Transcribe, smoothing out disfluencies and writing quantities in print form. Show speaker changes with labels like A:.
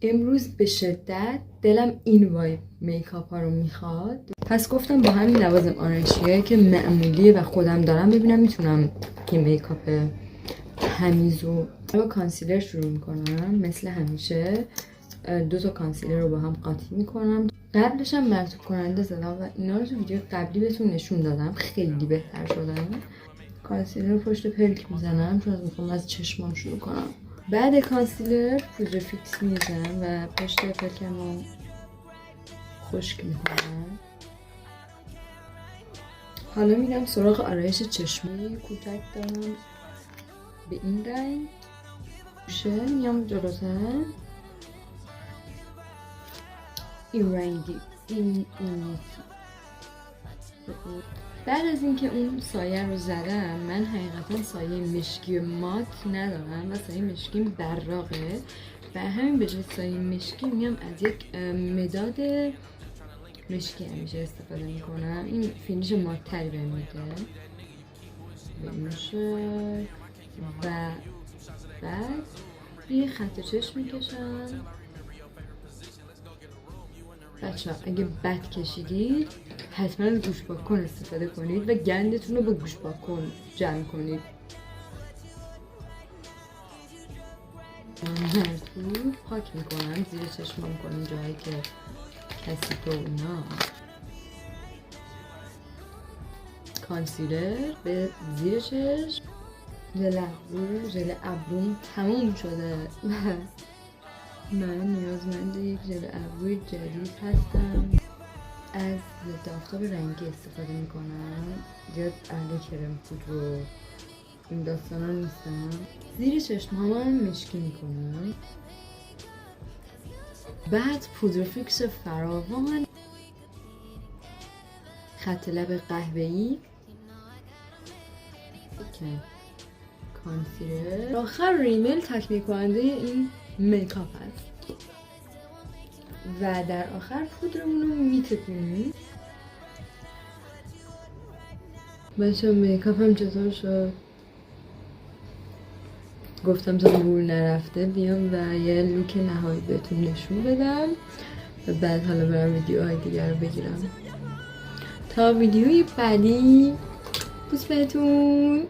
A: امروز به شدت دلم این وایب میکاپ ها رو میخواد، پس گفتم با همین لوازم آرایشیه که معمولیه و خودم دارم ببینم میتونم که میکاپ تمیز و با کانسیلر شروع میکنم. مثل همیشه 2 تا کانسیلر رو با هم قاطی میکنم. قبلش هم مرطوب کننده زدم و اینا رو تو ویدیو قبلی بهتون نشون دادم، خیلی بهتر شدن. کانسیلر رو پشت پلک میزنم چون میخوام از چشمام شروع کنم. بعد کانسیلر پودر فیکس میزنم و پشت پلکم رو خشک میکنم. حالا میرم سراغ آرایش چشمی. کوتک دارم به این رنگ گوشه، میام جلوتر این رنگی این بعد از اینکه اون سایه رو زدم، من حقیقتا سایه مشکی مات ندارم و سایه مشکیم براقه و همین به جای سایه مشکی میام از یک مداد مشکی همیشه استفاده میکنم. این فینیش مات تری بهم میده میشه و بعد یه خط چشم میکشم. بچه ها اگه بد کشیدید حتما گوش پاک استفاده کنید و گندتون رو با گوش پاک جمع کنید. مرطوب پاک میکنم زیر چشمام کنم جایی که کثیفه و اینا. کانسیلر به زیر چشم، ژل ابروم تموم شده. من نیازمند یک ژل ابروی جدید هستم. از ضد آفتاب رنگی استفاده میکنم، زیاد اهل کرم پودر و این داستانا نیستم. زیر چشم‌هام مشکی میکنم. بعد پودر فیکس فراوان، خط لب قهوه‌ای، کانسیلر، آخر ریمل تکمیل کننده این میکاپ هست و در آخر پودرمون رو میتکونیم. بچه میکاپم چطور شد؟ گفتم تا بور نرفته بیام و یه لوک نهایی بهتون نشون بدم و بعد حالا برم ویدیوهای دیگر رو بگیرم. تا ویدیوی بعدی، بوس بهتون.